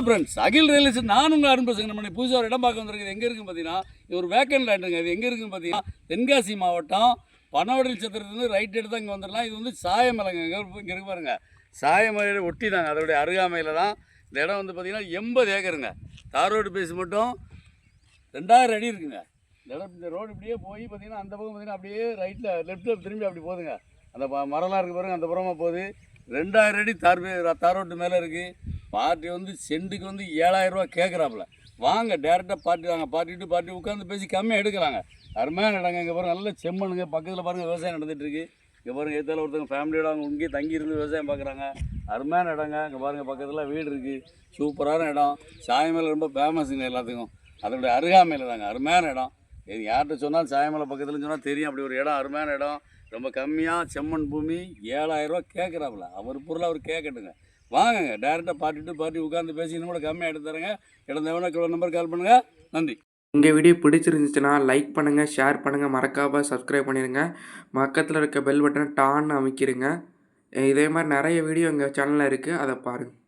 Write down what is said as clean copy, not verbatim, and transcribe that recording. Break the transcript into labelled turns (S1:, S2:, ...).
S1: Friends, அகில் real estate நான் உங்கள் அருண் பேசுகிறேன். நம்ம புதுசாக ஒரு இடம் பார்க்க வந்திருக்குது. எங்கே இருக்குன்னு பார்த்தீங்கன்னா, இது ஒரு வேக்கண்ட் லேண்டுங்க. இது எங்கே இருக்குன்னு பார்த்தீங்கன்னா, தென்காசி மாவட்டம் பனவடல் சத்திரத்துலேருந்து ரைட் எடுத்து அங்கே வந்துடலாம். இது வந்து சாயமலைங்க. இங்கே இருக்கு பாருங்க, சாயமலையை ஒட்டி தாங்க, அதோடைய அருகாமையில் தான் இந்த இடம் வந்து பார்த்தீங்கன்னா 80 ஏக்கருங்க. தார் ரோடு பேஸ் மட்டும் 2000 அடி இருக்குங்க. இந்த இடம் இந்த ரோடு இப்படியே போய் பார்த்தீங்கன்னா அந்த பக்கம் பார்த்தீங்கன்னா அப்படியே லெஃப்ட்டில் திரும்பி அப்படி போகுதுங்க. அந்த மரம்லாம் இருக்குது பாருங்க, அந்த புறமாக போகுது. 2000 அடி தார் ரோட்டு மேலே இருக்குது. பார்ட்டி வந்து சென்ட்டுக்கு வந்து 7000 ரூபா கேட்குறாப்புல. வாங்க டேரெக்டாக பார்ட்டி உட்காந்து பேசி கம்மியாக எடுக்கலாங்க. அருமையான இடங்க. இங்கே பாருங்கள், நல்ல செம்மண்ணுங்க. பக்கத்தில் பாருங்கள் விவசாயம் நடந்துகிட்ருக்கு. இங்கே பாருங்கள், எதில் ஒருத்தவங்க ஃபேமிலியோட அவங்க இங்கேயே தங்கி இருந்து விவசாயம் பார்க்குறாங்க. அருமையான இடங்க. இங்கே பாருங்கள், பக்கத்தில் வீடு இருக்குது. சூப்பரான இடம். சாயமலை ரொம்ப ஃபேமஸுங்க எல்லாத்துக்கும். அதோடைய அருகாமையில் தாங்க. அருமையான இடம். இது யார்கிட்ட சொன்னாலும் சாயமலை பக்கத்துலன்னு சொன்னால் தெரியும். அப்படி ஒரு இடம், அருமையான இடம். ரொம்ப கம்மியாக செம்மண் பூமி. 7000 ரூபா கேட்குறாப்புல. அவர் பொருள் அவர் கேட்கட்டுங்க. வாங்கங்க டேரெக்டாக பார்ட்டி உட்காந்து பேசி இன்னும் கூட கம்மியாக எடுத்து தரேங்க. இடம் தேவைன்னா நம்பர் கால் பண்ணுங்கள். நன்றி.
S2: இந்த வீடியோ பிடிச்சிருந்துச்சுன்னா லைக் பண்ணுங்கள், ஷேர் பண்ணுங்கள், மறக்காமல் சப்ஸ்கிரைப் பண்ணிடுங்க. பக்கத்தில் இருக்க பெல் பட்டனை டான்னு அமைக்கிடுங்க. இதே மாதிரி நிறைய வீடியோ எங்கள் சேனலில் இருக்குது, அதை பாருங்கள்.